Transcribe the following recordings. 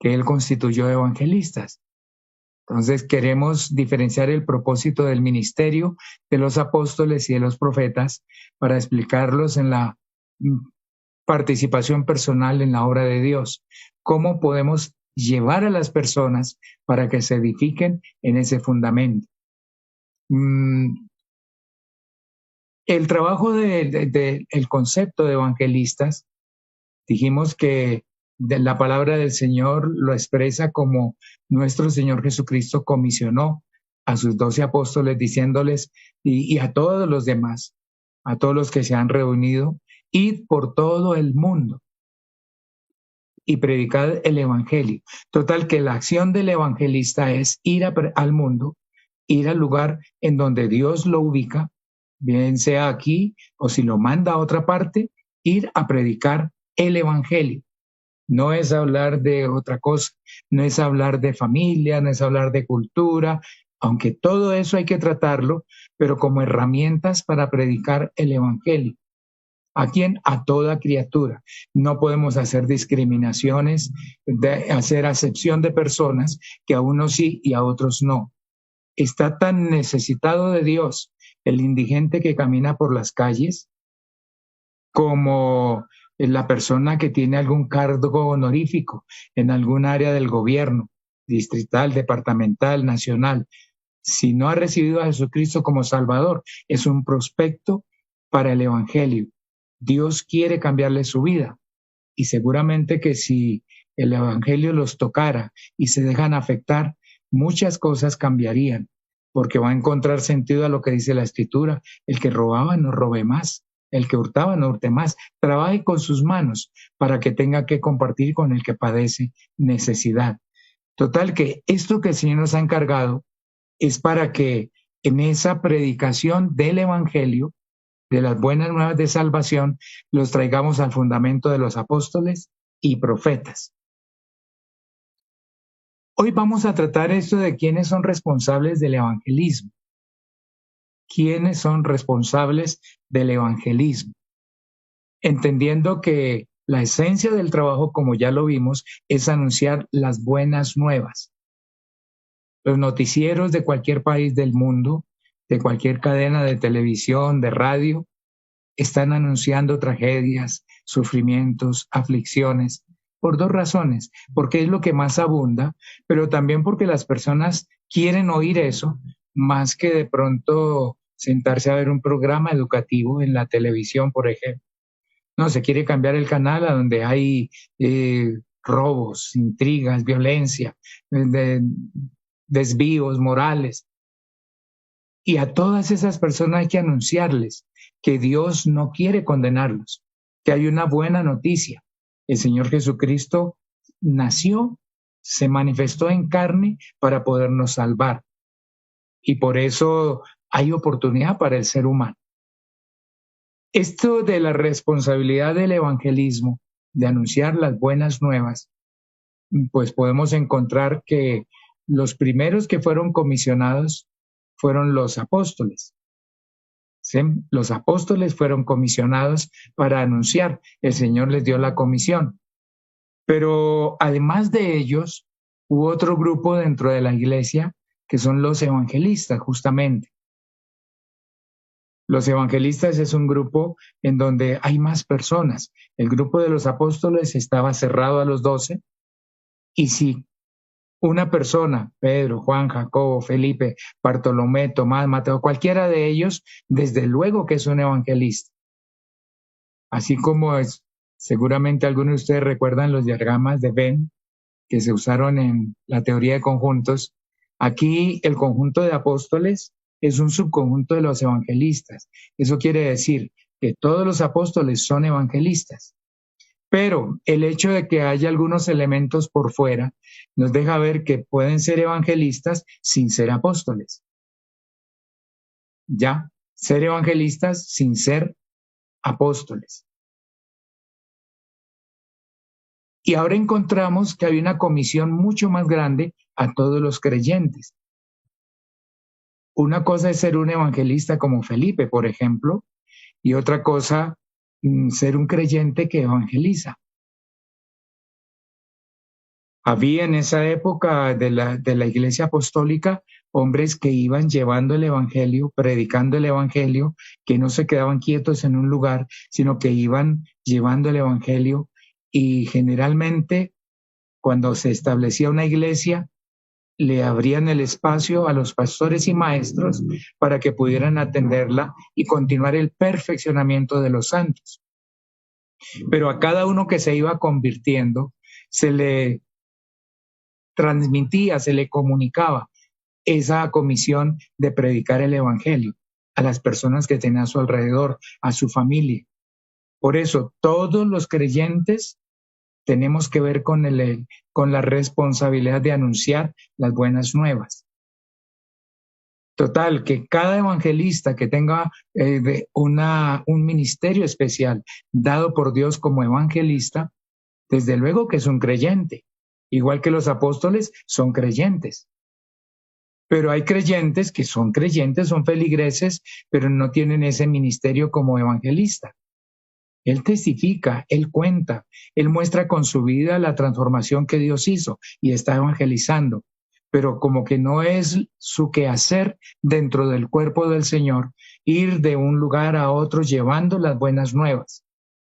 que Él constituyó evangelistas. Entonces queremos diferenciar el propósito del ministerio de los apóstoles y de los profetas para explicarlos en la participación personal en la obra de Dios. ¿Cómo podemos llevar a las personas para que se edifiquen en ese fundamento? El trabajo el concepto de evangelistas, dijimos que la palabra del Señor lo expresa como nuestro Señor Jesucristo comisionó a sus 12 apóstoles diciéndoles y a todos los demás, a todos los que se han reunido, id por todo el mundo y predicad el evangelio. Total que la acción del evangelista es ir al mundo, ir al lugar en donde Dios lo ubica, bien sea aquí o si lo manda a otra parte, ir a predicar el evangelio. No es hablar de otra cosa, no es hablar de familia, no es hablar de cultura, aunque todo eso hay que tratarlo, pero como herramientas para predicar el evangelio. ¿A quién? A toda criatura. No podemos hacer discriminaciones, hacer acepción de personas que a unos sí y a otros no. Está tan necesitado de Dios el indigente que camina por las calles como la persona que tiene algún cargo honorífico en algún área del gobierno, distrital, departamental, nacional. Si no ha recibido a Jesucristo como Salvador, es un prospecto para el Evangelio. Dios quiere cambiarle su vida y seguramente que si el Evangelio los tocara y se dejan afectar, muchas cosas cambiarían, porque va a encontrar sentido a lo que dice la Escritura: el que robaba no robe más, el que hurtaba no hurte más, trabaje con sus manos para que tenga que compartir con el que padece necesidad. Total que esto que el Señor nos ha encargado es para que en esa predicación del Evangelio, de las buenas nuevas de salvación, los traigamos al fundamento de los apóstoles y profetas. Hoy vamos a tratar esto de quiénes son responsables del evangelismo. ¿Quiénes son responsables del evangelismo? Entendiendo que la esencia del trabajo, como ya lo vimos, es anunciar las buenas nuevas. Los noticieros de cualquier país del mundo, de cualquier cadena de televisión, de radio, están anunciando tragedias, sufrimientos, aflicciones, por dos razones: porque es lo que más abunda, pero también porque las personas quieren oír eso más que de pronto sentarse a ver un programa educativo en la televisión, por ejemplo. No, se quiere cambiar el canal a donde hay robos, intrigas, violencia, desvíos morales. Y a todas esas personas hay que anunciarles que Dios no quiere condenarlos, que hay una buena noticia. El Señor Jesucristo nació, se manifestó en carne para podernos salvar. Y por eso hay oportunidad para el ser humano. Esto de la responsabilidad del evangelismo, de anunciar las buenas nuevas, pues podemos encontrar que los primeros que fueron comisionados fueron los apóstoles. ¿Sí? Los apóstoles fueron comisionados para anunciar. El Señor les dio la comisión. Pero además de ellos, hubo otro grupo dentro de la iglesia que son los evangelistas, justamente. Los evangelistas es un grupo en donde hay más personas. El grupo de los apóstoles estaba cerrado a los 12, y si una persona, Pedro, Juan, Jacobo, Felipe, Bartolomé, Tomás, Mateo, cualquiera de ellos, desde luego que es un evangelista. Así como seguramente algunos de ustedes recuerdan los diagramas de Venn que se usaron en la teoría de conjuntos. Aquí el conjunto de apóstoles es un subconjunto de los evangelistas. Eso quiere decir que todos los apóstoles son evangelistas. Pero el hecho de que haya algunos elementos por fuera nos deja ver que pueden ser evangelistas sin ser apóstoles. Ya, ser evangelistas sin ser apóstoles. Y ahora encontramos que hay una comisión mucho más grande a todos los creyentes. Una cosa es ser un evangelista como Felipe, por ejemplo, y otra cosa, ser un creyente que evangeliza. Había en esa época de la Iglesia Apostólica hombres que iban llevando el Evangelio, predicando el Evangelio, que no se quedaban quietos en un lugar, sino que iban llevando el Evangelio, y generalmente cuando se establecía una iglesia, le abrían el espacio a los pastores y maestros para que pudieran atenderla y continuar el perfeccionamiento de los santos. Pero a cada uno que se iba convirtiendo, se le transmitía, se le comunicaba esa comisión de predicar el Evangelio a las personas que tenía a su alrededor, a su familia. Por eso, todos los creyentes tenemos que ver con la responsabilidad de anunciar las buenas nuevas. Total, que cada evangelista que tenga un ministerio especial dado por Dios como evangelista, desde luego que es un creyente, igual que los apóstoles son creyentes. Pero hay creyentes, son feligreses, pero no tienen ese ministerio como evangelista. Él testifica, él cuenta, él muestra con su vida la transformación que Dios hizo y está evangelizando, pero como que no es su quehacer dentro del cuerpo del Señor ir de un lugar a otro llevando las buenas nuevas,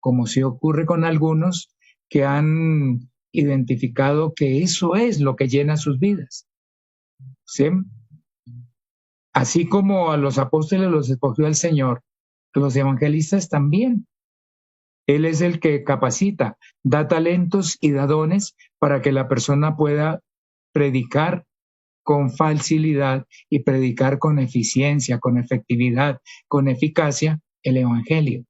como si ocurre con algunos que han identificado que eso es lo que llena sus vidas. ¿Sí? Así como a los apóstoles los escogió el Señor, los evangelistas también. Él es el que capacita, da talentos y da dones para que la persona pueda predicar con facilidad y predicar con eficiencia, con efectividad, con eficacia el Evangelio.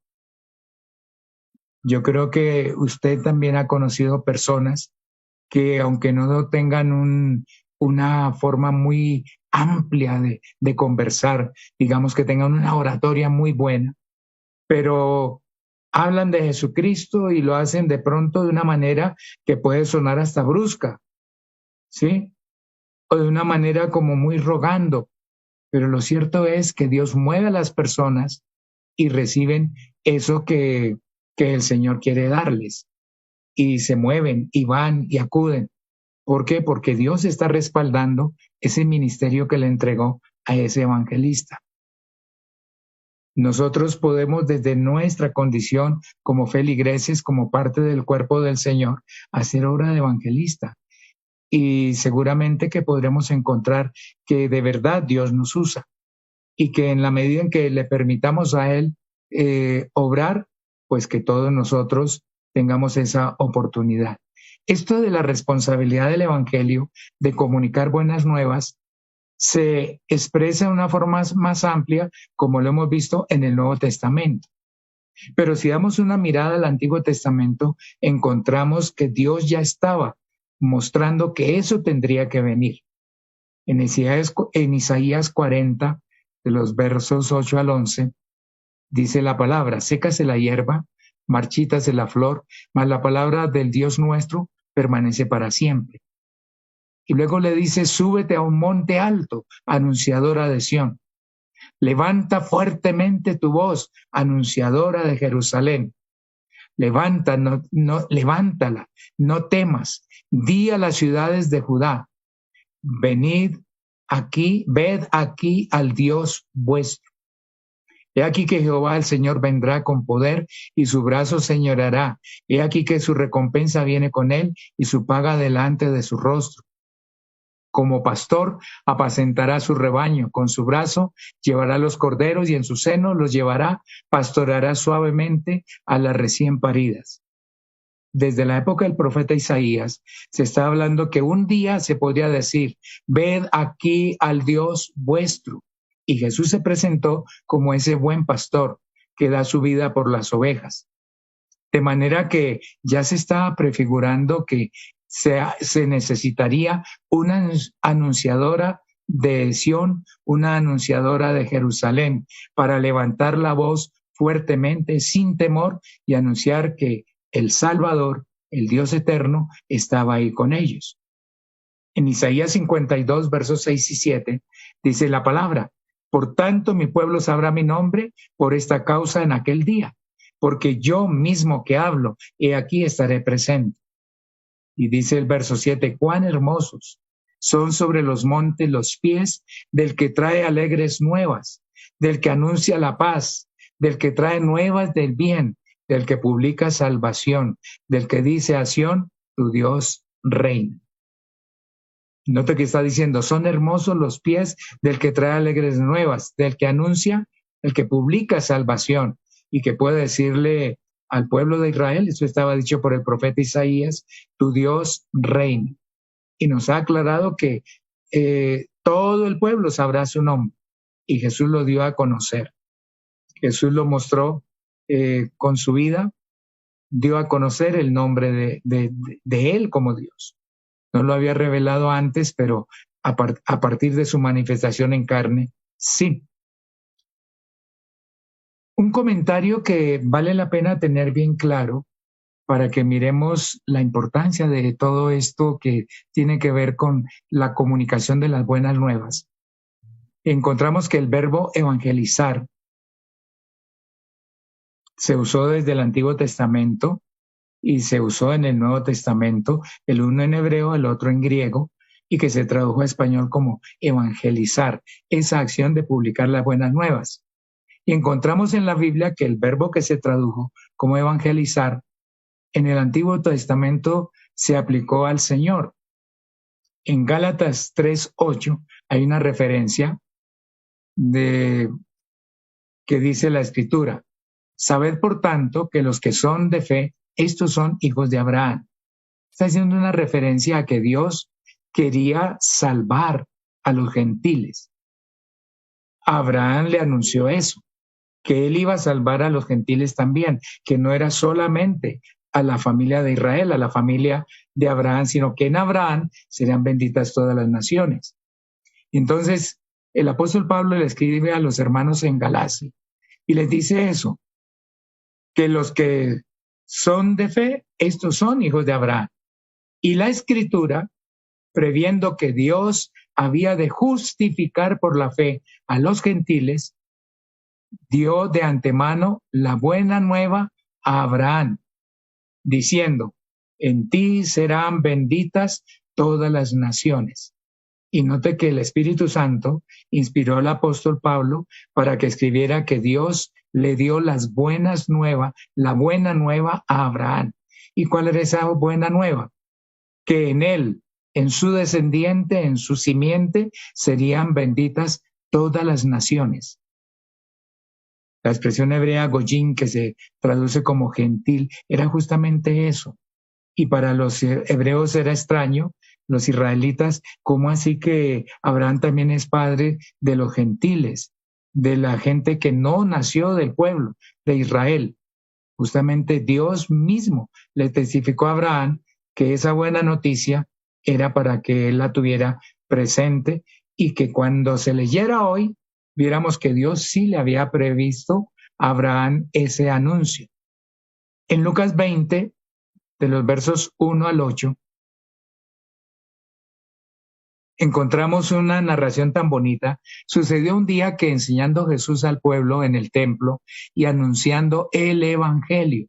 Yo creo que usted también ha conocido personas que, aunque no tengan una forma muy amplia de conversar, digamos que tengan una oratoria muy buena, pero hablan de Jesucristo y lo hacen de pronto de una manera que puede sonar hasta brusca, ¿sí? O de una manera como muy rogando, pero lo cierto es que Dios mueve a las personas y reciben eso que el Señor quiere darles, y se mueven y van y acuden. ¿Por qué? Porque Dios está respaldando ese ministerio que le entregó a ese evangelista. Nosotros podemos, desde nuestra condición como feligreses, como parte del cuerpo del Señor, hacer obra de evangelista. Y seguramente que podremos encontrar que de verdad Dios nos usa y que en la medida en que le permitamos a Él obrar, pues que todos nosotros tengamos esa oportunidad. Esto de la responsabilidad del Evangelio, de comunicar buenas nuevas, se expresa de una forma más amplia, como lo hemos visto en el Nuevo Testamento. Pero si damos una mirada al Antiguo Testamento, encontramos que Dios ya estaba mostrando que eso tendría que venir. En Isaías 40, de los versos 8 al 11, dice la palabra: sécase la hierba, marchítase la flor, mas la palabra del Dios nuestro permanece para siempre. Y luego le dice: súbete a un monte alto, anunciadora de Sión. Levanta fuertemente tu voz, anunciadora de Jerusalén. Levántala, no temas. Di a las ciudades de Judá: venid aquí, ved aquí al Dios vuestro. He aquí que Jehová el Señor vendrá con poder y su brazo señoreará. He aquí que su recompensa viene con él y su paga delante de su rostro. Como pastor apacentará su rebaño, con su brazo llevará los corderos y en su seno los llevará, pastoreará suavemente a las recién paridas. Desde la época del profeta Isaías se está hablando que un día se podría decir: ved aquí al Dios vuestro. Y Jesús se presentó como ese buen pastor que da su vida por las ovejas. De manera que ya se está prefigurando que se necesitaría una anunciadora de Sión, una anunciadora de Jerusalén, para levantar la voz fuertemente, sin temor, y anunciar que el Salvador, el Dios eterno, estaba ahí con ellos. En Isaías 52, versos 6 y 7, dice la palabra: por tanto mi pueblo sabrá mi nombre por esta causa en aquel día, porque yo mismo que hablo, he aquí estaré presente. Y dice el verso 7, cuán hermosos son sobre los montes los pies del que trae alegres nuevas, del que anuncia la paz, del que trae nuevas del bien, del que publica salvación, del que dice a Sión, tu Dios reina. Nota que está diciendo, son hermosos los pies del que trae alegres nuevas, del que anuncia, el que publica salvación y que puede decirle al pueblo de Israel, eso estaba dicho por el profeta Isaías, tu Dios reina. Y nos ha aclarado que todo el pueblo sabrá su nombre y Jesús lo dio a conocer. Jesús lo mostró con su vida, dio a conocer el nombre de Él como Dios. No lo había revelado antes, pero a partir de su manifestación en carne, sí. Un comentario que vale la pena tener bien claro para que miremos la importancia de todo esto que tiene que ver con la comunicación de las buenas nuevas. Encontramos que el verbo evangelizar se usó desde el Antiguo Testamento y se usó en el Nuevo Testamento, el uno en hebreo, el otro en griego, y que se tradujo a español como evangelizar, esa acción de publicar las buenas nuevas. Y encontramos en la Biblia que el verbo que se tradujo como evangelizar en el Antiguo Testamento se aplicó al Señor. En Gálatas 3:8 hay una referencia que dice la Escritura, sabed por tanto que los que son de fe, estos son hijos de Abraham. Está haciendo una referencia a que Dios quería salvar a los gentiles. Abraham le anunció eso, que él iba a salvar a los gentiles también, que no era solamente a la familia de Israel, a la familia de Abraham, sino que en Abraham serían benditas todas las naciones. Entonces, el apóstol Pablo le escribe a los hermanos en Galacia y les dice eso, que los que son de fe, estos son hijos de Abraham. Y la Escritura, previendo que Dios había de justificar por la fe a los gentiles, dio de antemano la buena nueva a Abraham, diciendo, en ti serán benditas todas las naciones. Y note que el Espíritu Santo inspiró al apóstol Pablo para que escribiera que Dios le dio las buenas nuevas, la buena nueva a Abraham. ¿Y cuál era esa buena nueva? Que en él, en su descendiente, en su simiente, serían benditas todas las naciones. La expresión hebrea goyim, que se traduce como gentil, era justamente eso. Y para los hebreos era extraño, los israelitas, ¿cómo así que Abraham también es padre de los gentiles, de la gente que no nació del pueblo de Israel? Justamente Dios mismo le testificó a Abraham que esa buena noticia era para que él la tuviera presente y que cuando se leyera hoy, viéramos que Dios sí le había previsto a Abraham ese anuncio. En Lucas 20, de los versos 1 al 8, encontramos una narración tan bonita. Sucedió un día que enseñando Jesús al pueblo en el templo y anunciando el evangelio.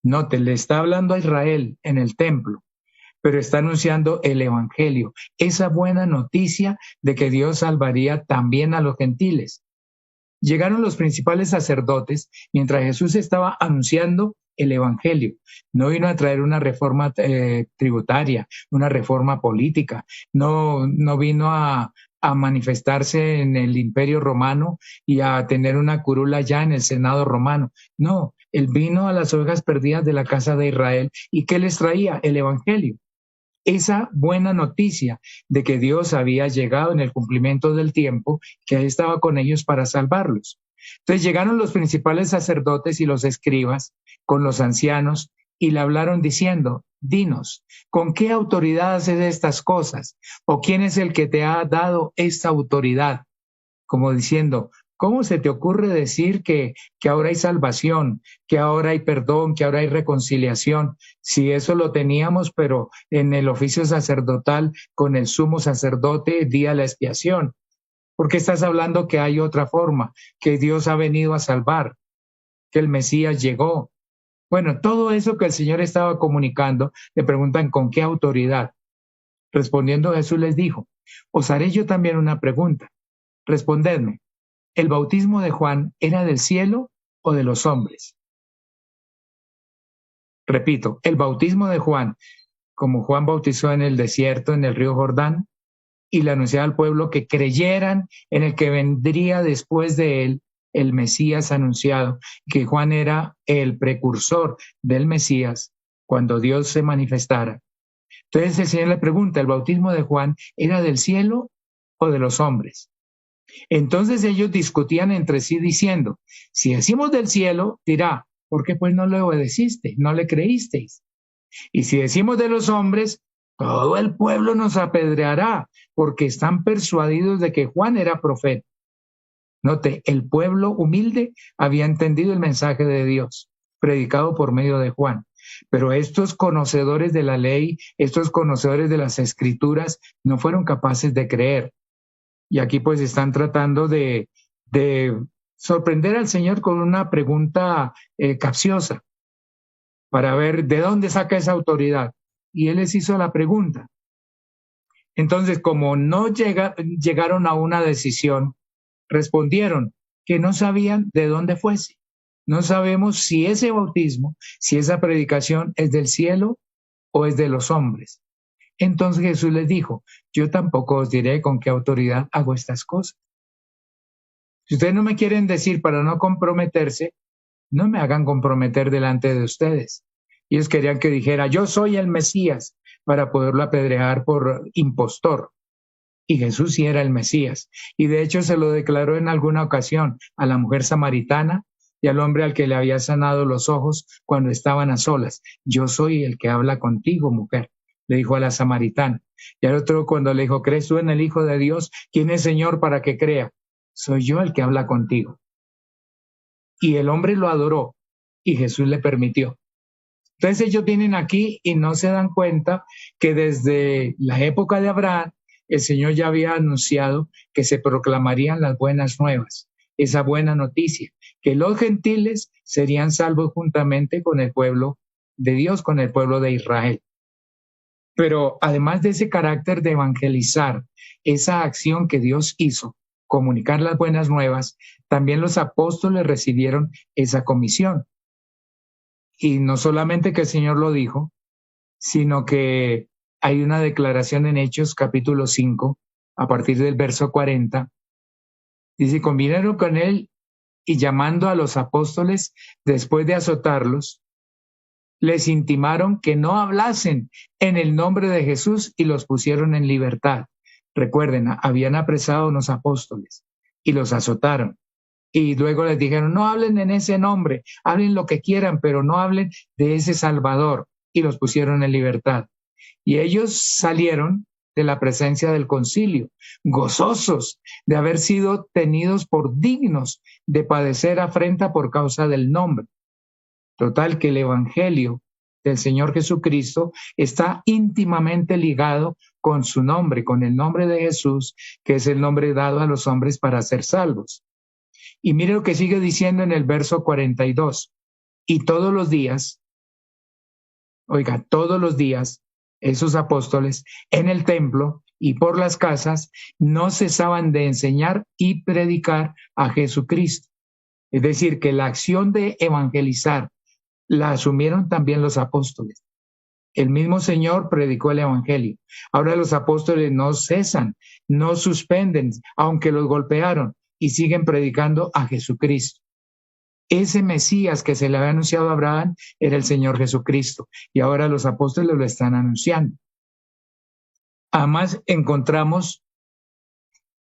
Note, le está hablando a Israel en el templo, pero está anunciando el evangelio, esa buena noticia de que Dios salvaría también a los gentiles. Llegaron los principales sacerdotes mientras Jesús estaba anunciando el evangelio. No vino a traer una reforma tributaria, una reforma política, no vino a manifestarse en el imperio romano y a tener una curula ya en el senado romano. No, él vino a las ovejas perdidas de la casa de Israel. ¿Y qué les traía? El evangelio. Esa buena noticia de que Dios había llegado en el cumplimiento del tiempo, que estaba con ellos para salvarlos. Entonces llegaron los principales sacerdotes y los escribas con los ancianos y le hablaron diciendo, dinos, ¿con qué autoridad haces estas cosas? ¿O quién es el que te ha dado esta autoridad? Como diciendo, ¿cómo se te ocurre decir que ahora hay salvación, que ahora hay perdón, que ahora hay reconciliación? Si eso lo teníamos, pero en el oficio sacerdotal con el sumo sacerdote, día de la expiación. ¿Por qué estás hablando que hay otra forma, que Dios ha venido a salvar, que el Mesías llegó? Bueno, todo eso que el Señor estaba comunicando, le preguntan con qué autoridad. Respondiendo Jesús les dijo, os haré yo también una pregunta. Respondedme, ¿el bautismo de Juan era del cielo o de los hombres? Repito, el bautismo de Juan, como Juan bautizó en el desierto, en el río Jordán, y le anunciaba al pueblo que creyeran en el que vendría después de él, el Mesías anunciado, que Juan era el precursor del Mesías cuando Dios se manifestara. Entonces el Señor le pregunta, ¿el bautismo de Juan era del cielo o de los hombres? Entonces ellos discutían entre sí diciendo, si decimos del cielo, dirá, ¿por qué pues no le obedeciste, no le creísteis? Y si decimos de los hombres, todo el pueblo nos apedreará, porque están persuadidos de que Juan era profeta. Note, el pueblo humilde había entendido el mensaje de Dios, predicado por medio de Juan. Pero estos conocedores de la ley, estos conocedores de las escrituras, no fueron capaces de creer. Y aquí pues están tratando de sorprender al Señor con una pregunta capciosa para ver de dónde saca esa autoridad. Y Él les hizo la pregunta. Entonces, como no llegaron a una decisión, respondieron que no sabían de dónde fuese. No sabemos si ese bautismo, si esa predicación es del cielo o es de los hombres. Entonces Jesús les dijo, yo tampoco os diré con qué autoridad hago estas cosas. Si ustedes no me quieren decir para no comprometerse, no me hagan comprometer delante de ustedes. Ellos querían que dijera, yo soy el Mesías, para poderlo apedrear por impostor. Y Jesús sí era el Mesías. Y de hecho se lo declaró en alguna ocasión a la mujer samaritana y al hombre al que le había sanado los ojos cuando estaban a solas. Yo soy el que habla contigo, mujer, le dijo a la samaritana. Y al otro cuando le dijo, ¿crees tú en el Hijo de Dios? ¿Quién es Señor para que crea? Soy yo el que habla contigo. Y el hombre lo adoró y Jesús le permitió. Entonces ellos vienen aquí y no se dan cuenta que desde la época de Abraham el Señor ya había anunciado que se proclamarían las buenas nuevas, esa buena noticia, que los gentiles serían salvos juntamente con el pueblo de Dios, con el pueblo de Israel. Pero además de ese carácter de evangelizar, esa acción que Dios hizo, comunicar las buenas nuevas, también los apóstoles recibieron esa comisión. Y no solamente que el Señor lo dijo, sino que hay una declaración en Hechos capítulo 5, a partir del verso 40. Dice, convinieron con él y llamando a los apóstoles, después de azotarlos, les intimaron que no hablasen en el nombre de Jesús y los pusieron en libertad. Recuerden, habían apresado a unos apóstoles y los azotaron. Y luego les dijeron, no hablen en ese nombre, hablen lo que quieran, pero no hablen de ese Salvador. Y los pusieron en libertad. Y ellos salieron de la presencia del concilio, gozosos de haber sido tenidos por dignos de padecer afrenta por causa del nombre. Total, que el Evangelio del Señor Jesucristo está íntimamente ligado con su nombre, con el nombre de Jesús, que es el nombre dado a los hombres para ser salvos. Y mire lo que sigue diciendo en el verso 42. Y todos los días, oiga, todos los días, esos apóstoles en el templo y por las casas no cesaban de enseñar y predicar a Jesucristo. Es decir, que la acción de evangelizar la asumieron también los apóstoles. El mismo Señor predicó el Evangelio. Ahora los apóstoles no cesan, no suspenden, aunque los golpearon, y siguen predicando a Jesucristo. Ese Mesías que se le había anunciado a Abraham era el Señor Jesucristo, y ahora los apóstoles lo están anunciando. Además, encontramos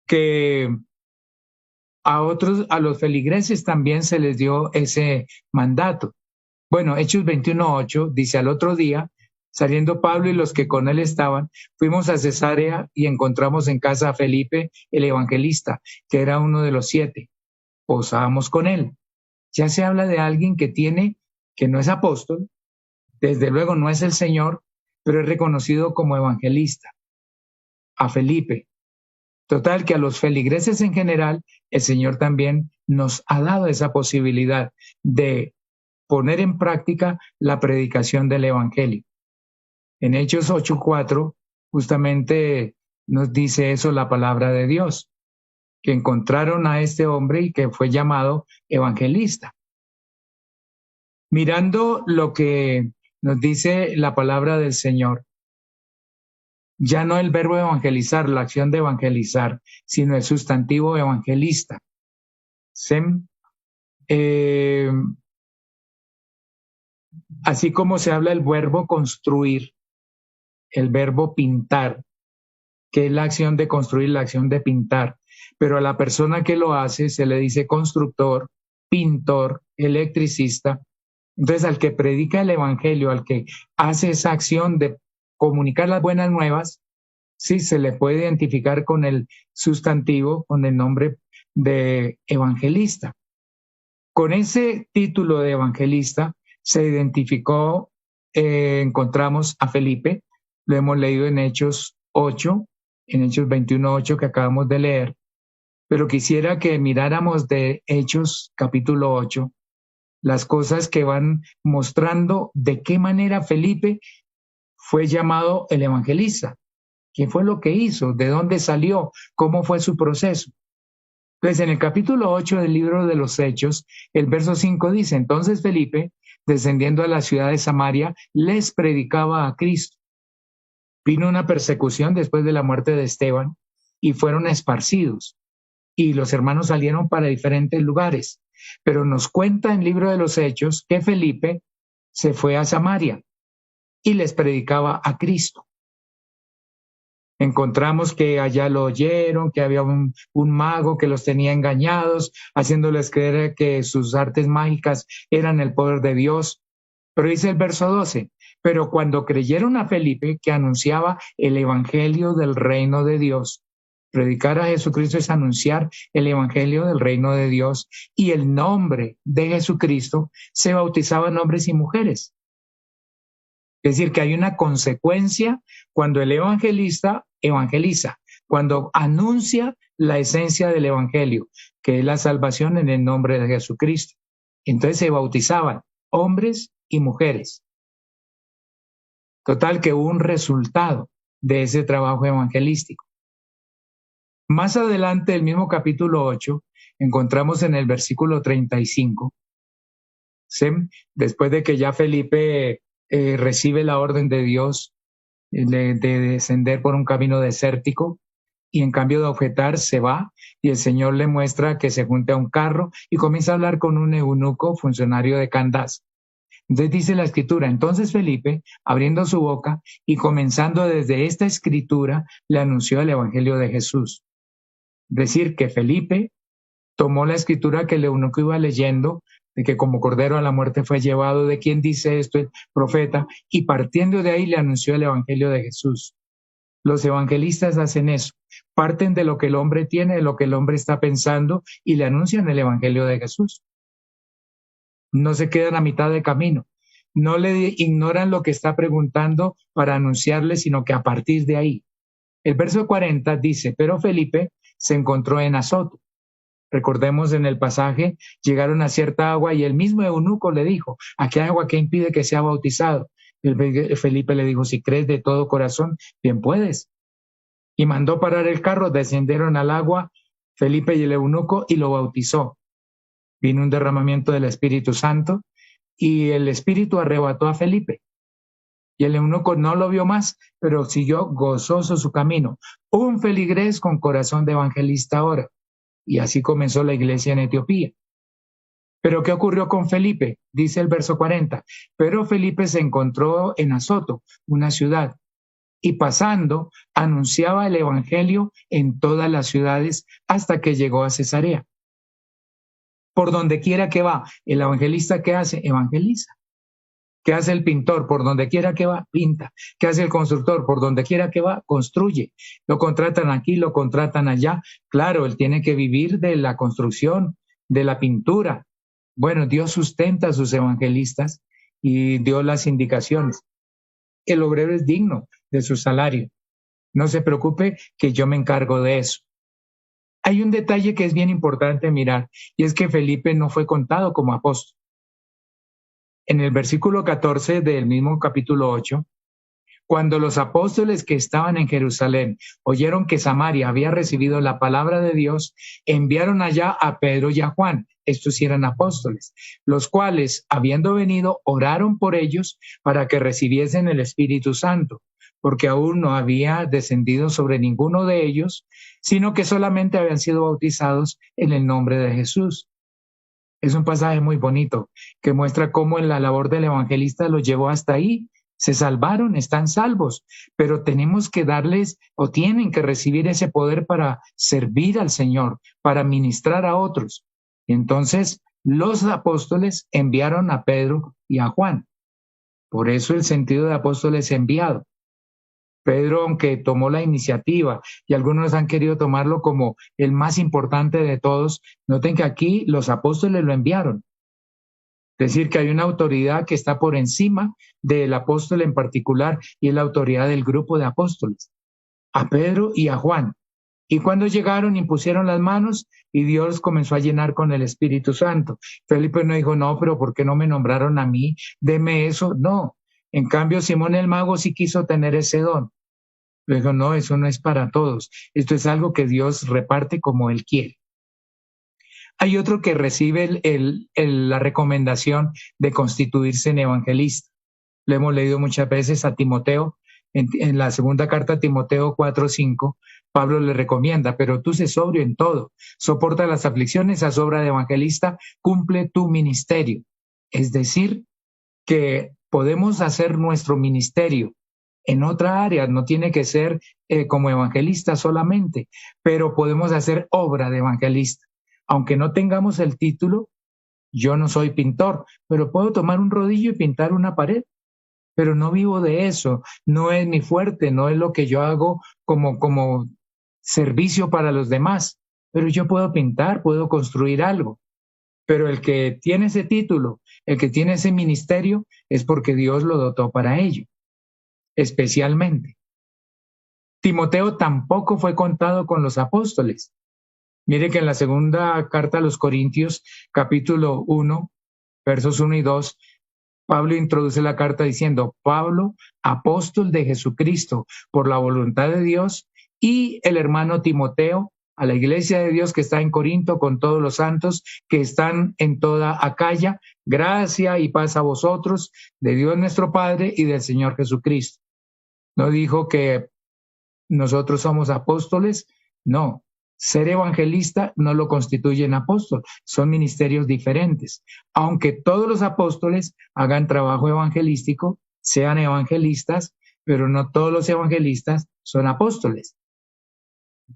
que a los feligreses también se les dio ese mandato. Bueno, Hechos 21:8 dice, al otro día, saliendo Pablo y los que con él estaban, fuimos a Cesarea y encontramos en casa a Felipe, el evangelista, que era uno de los 7. Posábamos con él. Ya se habla de alguien que no es apóstol, desde luego no es el Señor, pero es reconocido como evangelista. A Felipe. Total, que a los feligreses en general, el Señor también nos ha dado esa posibilidad de poner en práctica la predicación del Evangelio. En Hechos 8:4 justamente nos dice eso la palabra de Dios, que encontraron a este hombre y que fue llamado evangelista. Mirando lo que nos dice la palabra del Señor, ya no el verbo evangelizar, la acción de evangelizar, sino el sustantivo evangelista. Sem, así como se habla el verbo construir, el verbo pintar, que es la acción de construir, la acción de pintar, pero a la persona que lo hace se le dice constructor, pintor, electricista. Entonces, al que predica el evangelio, al que hace esa acción de comunicar las buenas nuevas, sí se le puede identificar con el sustantivo, con el nombre de evangelista. Con ese título de evangelista se identificó, encontramos a Felipe, lo hemos leído en Hechos 8, en Hechos 21:8 que acabamos de leer, pero quisiera que miráramos de Hechos capítulo 8 las cosas que van mostrando de qué manera Felipe fue llamado el evangelista, qué fue lo que hizo, de dónde salió, cómo fue su proceso. Entonces, en el capítulo 8 del libro de los Hechos, el verso 5 dice, entonces Felipe, descendiendo a la ciudad de Samaria, les predicaba a Cristo. Vino una persecución después de la muerte de Esteban y fueron esparcidos. Y los hermanos salieron para diferentes lugares. Pero nos cuenta en el libro de los Hechos que Felipe se fue a Samaria y les predicaba a Cristo. Encontramos que allá lo oyeron, que había un mago que los tenía engañados, haciéndoles creer que sus artes mágicas eran el poder de Dios. Pero dice el verso 12, pero cuando creyeron a Felipe, que anunciaba el evangelio del reino de Dios, predicar a Jesucristo es anunciar el evangelio del reino de Dios, y el nombre de Jesucristo se bautizaban hombres y mujeres. Es decir, que hay una consecuencia cuando el evangelista evangeliza, cuando anuncia la esencia del evangelio, que es la salvación en el nombre de Jesucristo. Entonces se bautizaban hombres y mujeres. Total que hubo un resultado de ese trabajo evangelístico. Más adelante, el mismo capítulo 8, encontramos en el versículo 35, ¿sí? Después de que ya Felipe recibe la orden de Dios de descender por un camino desértico y en cambio de objetar se va y el Señor le muestra que se junta a un carro y comienza a hablar con un eunuco funcionario de Candace. Entonces dice la escritura, entonces Felipe, abriendo su boca y comenzando desde esta escritura, le anunció el evangelio de Jesús. Es decir, que Felipe tomó la escritura que el eunuco iba leyendo, de que como cordero a la muerte fue llevado, de quien dice esto el profeta, y partiendo de ahí le anunció el evangelio de Jesús. Los evangelistas hacen eso, parten de lo que el hombre tiene, de lo que el hombre está pensando, y le anuncian el evangelio de Jesús. No se quedan a mitad de camino, no le ignoran lo que está preguntando para anunciarle, sino que a partir de ahí. El verso 40 dice, pero Felipe se encontró en Azoto. Recordemos en el pasaje, llegaron a cierta agua y el mismo eunuco le dijo, ¿aquí hay agua que impide que sea bautizado? Felipe le dijo, si crees de todo corazón, bien puedes. Y mandó parar el carro, descendieron al agua, Felipe y el eunuco, y lo bautizó. Vino un derramamiento del Espíritu Santo y el Espíritu arrebató a Felipe. Y el eunuco no lo vio más, pero siguió gozoso su camino. Un feligrés con corazón de evangelista ahora. Y así comenzó la iglesia en Etiopía. ¿Pero qué ocurrió con Felipe? Dice el verso 40. Pero Felipe se encontró en Azoto, una ciudad, y pasando anunciaba el evangelio en todas las ciudades hasta que llegó a Cesarea. Por donde quiera que va, el evangelista, ¿qué hace? Evangeliza. ¿Qué hace el pintor? Por donde quiera que va, pinta. ¿Qué hace el constructor? Por donde quiera que va, construye. Lo contratan aquí, lo contratan allá. Claro, él tiene que vivir de la construcción, de la pintura. Bueno, Dios sustenta a sus evangelistas y dio las indicaciones. El obrero es digno de su salario. No se preocupe que yo me encargo de eso. Hay un detalle que es bien importante mirar y es que Felipe no fue contado como apóstol. En el versículo 14 del mismo capítulo 8, cuando los apóstoles que estaban en Jerusalén oyeron que Samaria había recibido la palabra de Dios, enviaron allá a Pedro y a Juan, estos sí eran apóstoles, los cuales, habiendo venido, oraron por ellos para que recibiesen el Espíritu Santo, porque aún no había descendido sobre ninguno de ellos, sino que solamente habían sido bautizados en el nombre de Jesús. Es un pasaje muy bonito que muestra cómo en la labor del evangelista los llevó hasta ahí. Se salvaron, están salvos, pero tenemos que darles o tienen que recibir ese poder para servir al Señor, para ministrar a otros. Entonces, los apóstoles enviaron a Pedro y a Juan. Por eso el sentido de apóstol es enviado. Pedro, aunque tomó la iniciativa y algunos han querido tomarlo como el más importante de todos, noten que aquí los apóstoles lo enviaron. Es decir, que hay una autoridad que está por encima del apóstol en particular y es la autoridad del grupo de apóstoles, a Pedro y a Juan. Y cuando llegaron, impusieron las manos y Dios comenzó a llenar con el Espíritu Santo. Felipe no dijo, no, pero ¿por qué no me nombraron a mí? Deme eso. No. En cambio, Simón el mago sí quiso tener ese don. Le dijo, no, eso no es para todos. Esto es algo que Dios reparte como Él quiere. Hay otro que recibe la recomendación de constituirse en evangelista. Lo hemos leído muchas veces a Timoteo, en la segunda carta a Timoteo 4:5, Pablo le recomienda, pero tú sé sobrio en todo, soporta las aflicciones, haz obra de evangelista, cumple tu ministerio. Es decir, que podemos hacer nuestro ministerio en otra área, no tiene que ser como evangelista solamente, pero podemos hacer obra de evangelista. Aunque no tengamos el título, yo no soy pintor, pero puedo tomar un rodillo y pintar una pared, pero no vivo de eso, no es mi fuerte, no es lo que yo hago como servicio para los demás, pero yo puedo pintar, puedo construir algo. Pero el que tiene ese título, el que tiene ese ministerio, es porque Dios lo dotó para ello, especialmente. Timoteo tampoco fue contado con los apóstoles. Mire que en la segunda carta a los Corintios, capítulo 1, versos 1 y 2, Pablo introduce la carta diciendo, Pablo, apóstol de Jesucristo, por la voluntad de Dios, y el hermano Timoteo, a la iglesia de Dios que está en Corinto, con todos los santos que están en toda Acaya, gracia y paz a vosotros, de Dios nuestro Padre y del Señor Jesucristo. No dijo que nosotros somos apóstoles, no. Ser evangelista no lo constituye en apóstol, son ministerios diferentes. Aunque todos los apóstoles hagan trabajo evangelístico, sean evangelistas, pero no todos los evangelistas son apóstoles.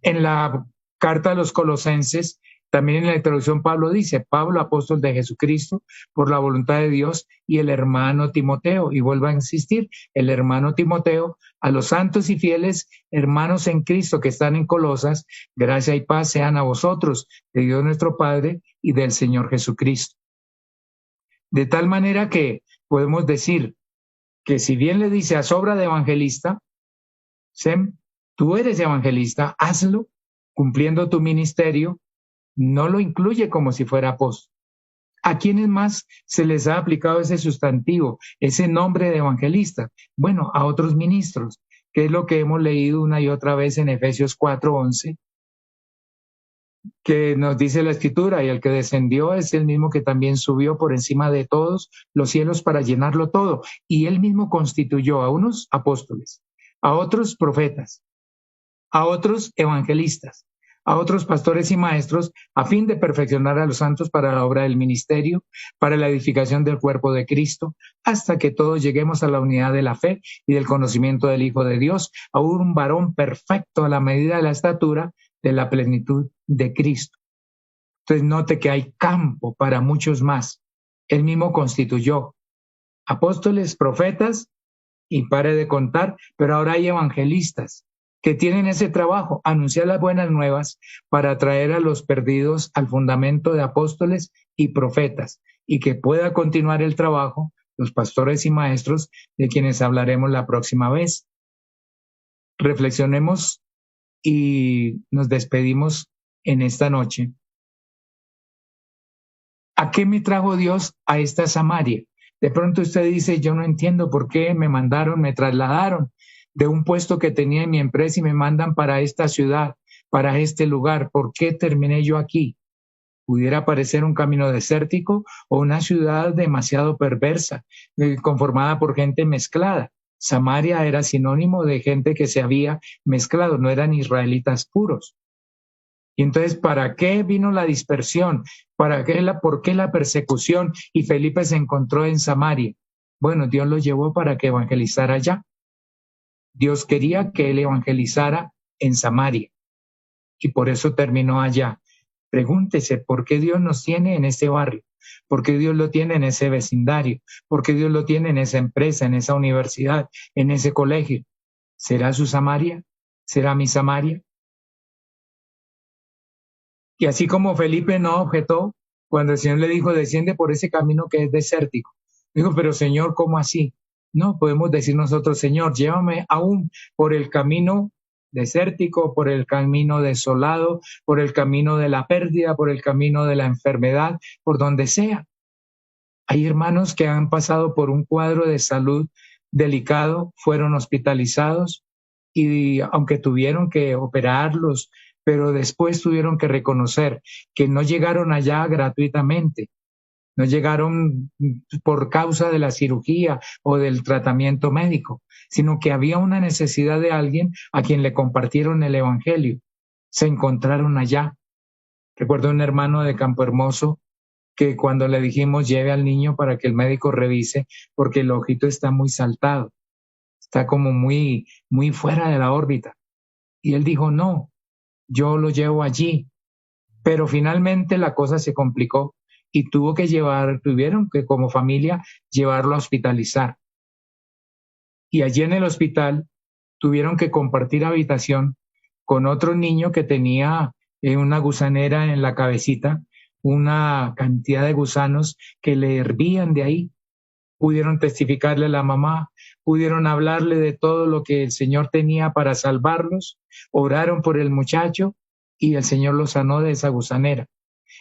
En la carta a los Colosenses, también en la introducción Pablo dice, Pablo, apóstol de Jesucristo, por la voluntad de Dios, y el hermano Timoteo, y vuelvo a insistir, el hermano Timoteo, a los santos y fieles hermanos en Cristo que están en Colosas, gracia y paz sean a vosotros, de Dios nuestro Padre y del Señor Jesucristo. De tal manera que podemos decir que si bien le dice a sobra de evangelista, Sem, tú eres evangelista, hazlo cumpliendo tu ministerio, no lo incluye como si fuera apóstol. ¿A quiénes más se les ha aplicado ese sustantivo, ese nombre de evangelista? Bueno, a otros ministros, que es lo que hemos leído una y otra vez en Efesios 4:11, que nos dice la Escritura, y el que descendió es el mismo que también subió por encima de todos los cielos para llenarlo todo. Y él mismo constituyó a unos apóstoles, a otros profetas, a otros evangelistas, a otros pastores y maestros, a fin de perfeccionar a los santos para la obra del ministerio, para la edificación del cuerpo de Cristo, hasta que todos lleguemos a la unidad de la fe y del conocimiento del Hijo de Dios, a un varón perfecto a la medida de la estatura de la plenitud de Cristo. Entonces note que hay campo para muchos más. Él mismo constituyó apóstoles, profetas, y pare de contar, pero ahora hay evangelistas que tienen ese trabajo, anunciar las buenas nuevas para atraer a los perdidos al fundamento de apóstoles y profetas, y que pueda continuar el trabajo los pastores y maestros de quienes hablaremos la próxima vez. Reflexionemos y nos despedimos en esta noche. ¿A qué me trajo Dios a esta Samaria? De pronto usted dice, yo no entiendo por qué me mandaron, me trasladaron de un puesto que tenía en mi empresa y me mandan para esta ciudad, para este lugar. ¿Por qué terminé yo aquí? Pudiera parecer un camino desértico o una ciudad demasiado perversa, conformada por gente mezclada. Samaria era sinónimo de gente que se había mezclado, no eran israelitas puros. Y entonces, ¿para qué vino la dispersión? ¿Por qué la persecución? Y Felipe se encontró en Samaria. Bueno, Dios lo llevó para que evangelizara allá. Dios quería que él evangelizara en Samaria y por eso terminó allá. Pregúntese, ¿por qué Dios nos tiene en ese barrio? ¿Por qué Dios lo tiene en ese vecindario? ¿Por qué Dios lo tiene en esa empresa, en esa universidad, en ese colegio? ¿Será su Samaria? ¿Será mi Samaria? Y así como Felipe no objetó cuando el Señor le dijo, desciende por ese camino que es desértico. Dijo, pero Señor, ¿cómo así? No, podemos decir nosotros, Señor, llévame aún por el camino desértico, por el camino desolado, por el camino de la pérdida, por el camino de la enfermedad, por donde sea. Hay hermanos que han pasado por un cuadro de salud delicado, fueron hospitalizados y aunque tuvieron que operarlos, pero después tuvieron que reconocer que no llegaron allá gratuitamente, no llegaron por causa de la cirugía o del tratamiento médico, sino que había una necesidad de alguien a quien le compartieron el Evangelio. Se encontraron allá. Recuerdo un hermano de Campo Hermoso que cuando le dijimos lleve al niño para que el médico revise, porque el ojito está muy saltado, está como muy fuera de la órbita. Y él dijo, no, yo lo llevo allí. Pero finalmente la cosa se complicó y tuvieron que como familia llevarlo a hospitalizar. Y allí en el hospital tuvieron que compartir habitación con otro niño que tenía una gusanera en la cabecita, una cantidad de gusanos que le hervían de ahí. Pudieron testificarle a la mamá, pudieron hablarle de todo lo que el Señor tenía para salvarlos, oraron por el muchacho y el Señor lo sanó de esa gusanera.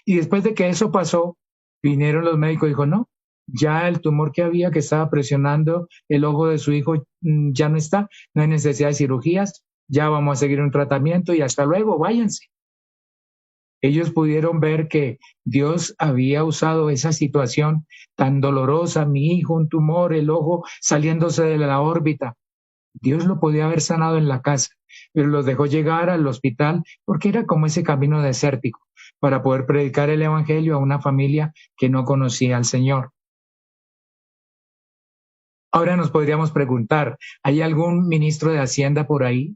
Y después de que eso pasó, vinieron los médicos y dijo, no, ya el tumor que había, que estaba presionando el ojo de su hijo, ya no está, no hay necesidad de cirugías, ya vamos a seguir un tratamiento y hasta luego, váyanse. Ellos pudieron ver que Dios había usado esa situación tan dolorosa, mi hijo, un tumor, el ojo saliéndose de la órbita. Dios lo podía haber sanado en la casa, pero los dejó llegar al hospital porque era como ese camino desértico para poder predicar el Evangelio a una familia que no conocía al Señor. Ahora nos podríamos preguntar, ¿hay algún ministro de Hacienda por ahí?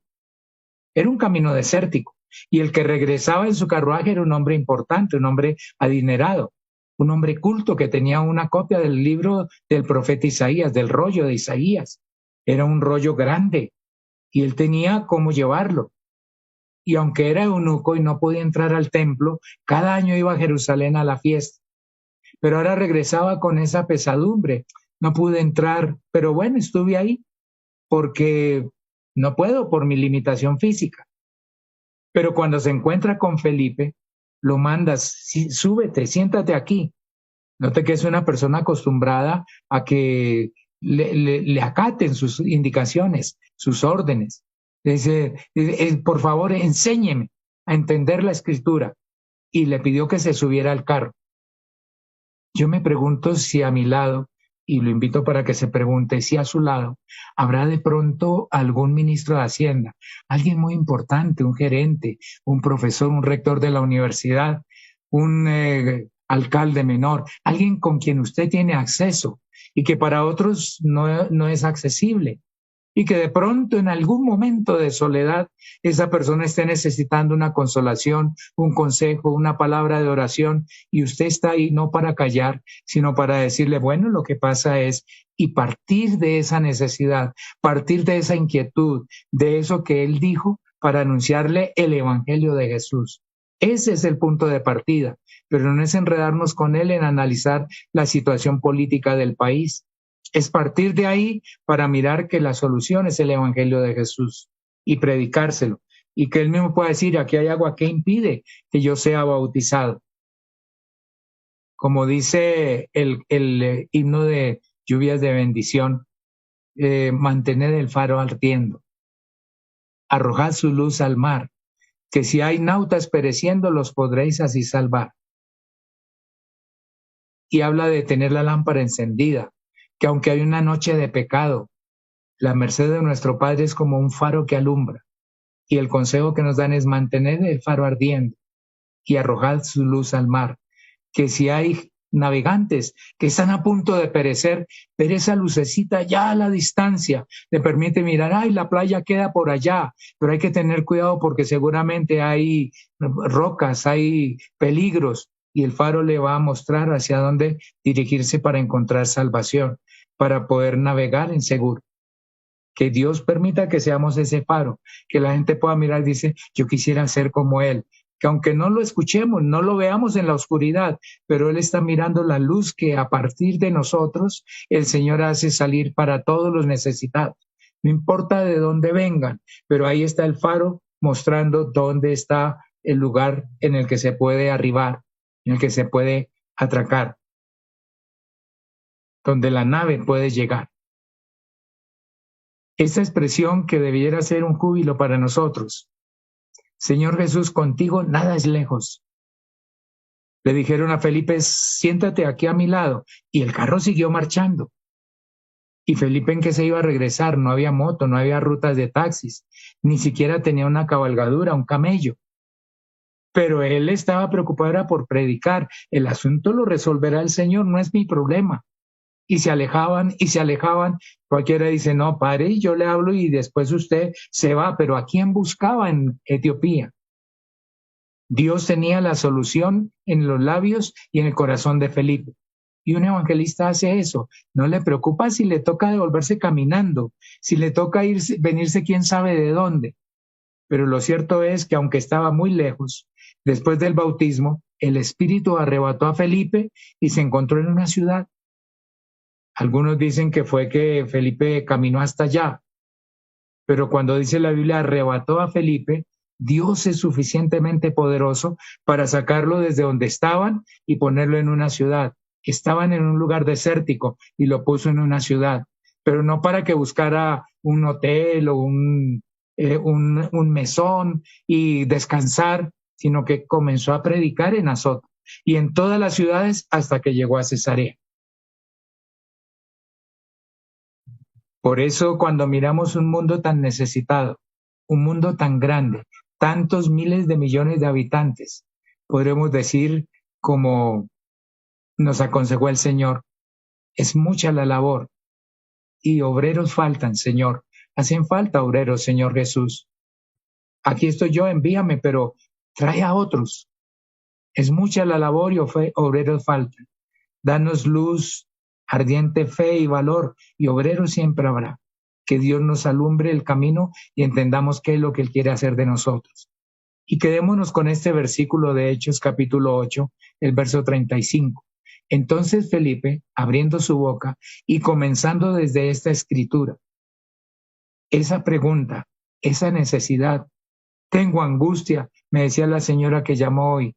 Era un camino desértico y el que regresaba en su carruaje era un hombre importante, un hombre adinerado, un hombre culto que tenía una copia del libro del profeta Isaías, del rollo de Isaías. Era un rollo grande y él tenía cómo llevarlo. Y aunque era eunuco y no podía entrar al templo, cada año iba a Jerusalén a la fiesta. Pero ahora regresaba con esa pesadumbre. No pude entrar, pero bueno, estuve ahí porque no puedo por mi limitación física. Pero cuando se encuentra con Felipe, lo mandas, sí, súbete, siéntate aquí. Note que es una persona acostumbrada a que le acaten sus indicaciones, sus órdenes. Dice, por favor, enséñeme a entender la escritura. Y le pidió que se subiera al carro. Yo me pregunto si a mi lado, y lo invito para que se pregunte si a su lado habrá de pronto algún ministro de Hacienda, alguien muy importante, un gerente, un profesor, un rector de la universidad, un alcalde menor, alguien con quien usted tiene acceso y que para otros no es accesible y que de pronto en algún momento de soledad esa persona esté necesitando una consolación, un consejo, una palabra de oración y usted está ahí no para callar, sino para decirle, bueno, lo que pasa es, y partir de esa necesidad, partir de esa inquietud, de eso que él dijo para anunciarle el Evangelio de Jesús. Ese es el punto de partida, pero no es enredarnos con él en analizar la situación política del país. Es partir de ahí para mirar que la solución es el Evangelio de Jesús y predicárselo. Y que él mismo pueda decir, aquí hay agua que impide que yo sea bautizado. Como dice el himno de lluvias de bendición. Mantened el faro ardiendo, arrojad su luz al mar, que si hay nautas pereciendo, los podréis así salvar. Y habla de tener la lámpara encendida, que aunque hay una noche de pecado, la merced de nuestro Padre es como un faro que alumbra. Y el consejo que nos dan es mantener el faro ardiendo y arrojad su luz al mar, que si hay navegantes que están a punto de perecer, ver esa lucecita ya a la distancia le permite mirar, ay, la playa queda por allá, pero hay que tener cuidado porque seguramente hay rocas, hay peligros, y el faro le va a mostrar hacia dónde dirigirse para encontrar salvación, para poder navegar en seguro. Que Dios permita que seamos ese faro, que la gente pueda mirar y dice, yo quisiera ser como Él, que aunque no lo escuchemos, no lo veamos en la oscuridad, pero Él está mirando la luz que a partir de nosotros el Señor hace salir para todos los necesitados. No importa de dónde vengan, pero ahí está el faro mostrando dónde está el lugar en el que se puede arribar, en el que se puede atracar, donde la nave puede llegar. Esta expresión que debiera ser un júbilo para nosotros. Señor Jesús, contigo nada es lejos. Le dijeron a Felipe, siéntate aquí a mi lado, y el carro siguió marchando. Y Felipe, ¿en qué se iba a regresar? No había moto, no había rutas de taxis, ni siquiera tenía una cabalgadura, un camello. Pero él estaba preocupado por predicar. El asunto lo resolverá el Señor, no es mi problema. Y se alejaban y se alejaban. Cualquiera dice, no, pare, y yo le hablo y después usted se va. Pero ¿a quién buscaba en Etiopía? Dios tenía la solución en los labios y en el corazón de Felipe. Y un evangelista hace eso. No le preocupa si le toca devolverse caminando, si le toca irse, venirse quién sabe de dónde. Pero lo cierto es que aunque estaba muy lejos, después del bautismo, el Espíritu arrebató a Felipe y se encontró en una ciudad. Algunos dicen que fue que Felipe caminó hasta allá, pero cuando dice la Biblia arrebató a Felipe, Dios es suficientemente poderoso para sacarlo desde donde estaban y ponerlo en una ciudad. Estaban en un lugar desértico y lo puso en una ciudad, pero no para que buscara un hotel o un mesón y descansar, sino que comenzó a predicar en Azot y en todas las ciudades hasta que llegó a Cesarea. Por eso cuando miramos un mundo tan necesitado, un mundo tan grande, tantos miles de millones de habitantes, podremos decir como nos aconsejó el Señor, es mucha la labor y obreros faltan, Señor. Hacen falta obreros, Señor Jesús. Aquí estoy yo, envíame, pero trae a otros. Es mucha la labor y obreros faltan. Danos luz, ardiente fe y valor, y obreros siempre habrá. Que Dios nos alumbre el camino y entendamos qué es lo que Él quiere hacer de nosotros. Y quedémonos con este versículo de Hechos capítulo 8, el verso 35. Entonces Felipe, abriendo su boca y comenzando desde esta escritura, esa pregunta, esa necesidad, tengo angustia, me decía la señora que llamó hoy,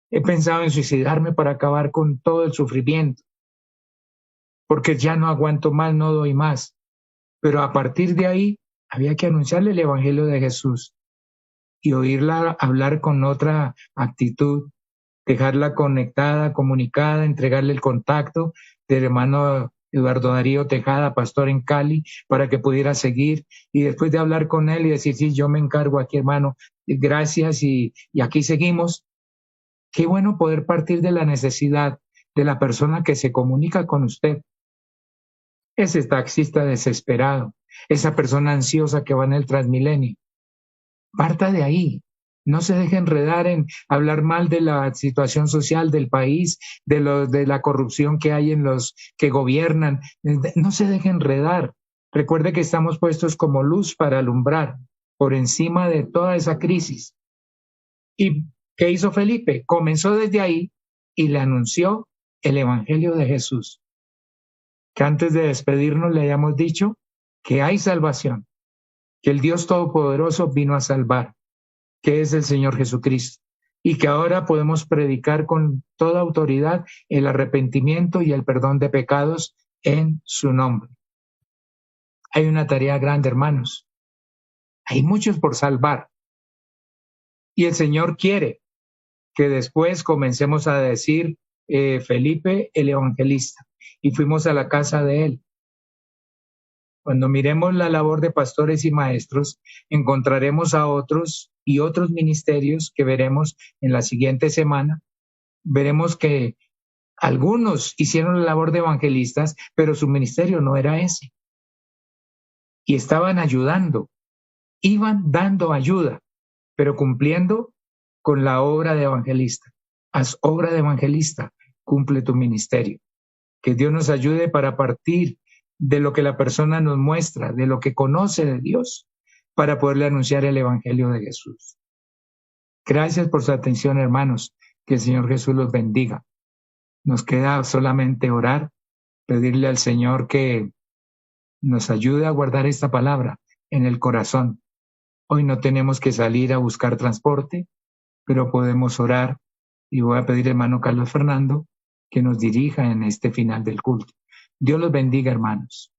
he pensado en suicidarme para acabar con todo el sufrimiento, porque ya no aguanto más, no doy más. Pero a partir de ahí había que anunciarle el Evangelio de Jesús y oírla hablar con otra actitud, dejarla conectada, comunicada, entregarle el contacto del hermano Eduardo Darío Tejada, pastor en Cali, para que pudiera seguir y después de hablar con él y decir, sí, yo me encargo aquí, hermano, gracias y aquí seguimos. Qué bueno poder partir de la necesidad de la persona que se comunica con usted. Ese taxista desesperado, esa persona ansiosa que va en el Transmilenio. Parta de ahí. No se deje enredar en hablar mal de la situación social del país, de la corrupción que hay en los que gobiernan. No se deje enredar. Recuerde que estamos puestos como luz para alumbrar por encima de toda esa crisis. ¿Y qué hizo Felipe? Comenzó desde ahí y le anunció el Evangelio de Jesús. Que antes de despedirnos le hayamos dicho que hay salvación, que el Dios Todopoderoso vino a salvar, que es el Señor Jesucristo, y que ahora podemos predicar con toda autoridad el arrepentimiento y el perdón de pecados en su nombre. Hay una tarea grande, hermanos. Hay muchos por salvar. Y el Señor quiere que después comencemos a decir Felipe el evangelista. Y fuimos a la casa de él. Cuando miremos la labor de pastores y maestros, encontraremos a otros y otros ministerios que veremos en la siguiente semana. Veremos que algunos hicieron la labor de evangelistas, pero su ministerio no era ese. Y estaban ayudando, iban dando ayuda, pero cumpliendo con la obra de evangelista. Haz obra de evangelista, cumple tu ministerio. Que Dios nos ayude para partir de lo que la persona nos muestra, de lo que conoce de Dios, para poderle anunciar el Evangelio de Jesús. Gracias por su atención, hermanos. Que el Señor Jesús los bendiga. Nos queda solamente orar, pedirle al Señor que nos ayude a guardar esta palabra en el corazón. Hoy no tenemos que salir a buscar transporte, pero podemos orar y voy a pedir al hermano Carlos Fernando que nos dirija en este final del culto. Dios los bendiga, hermanos.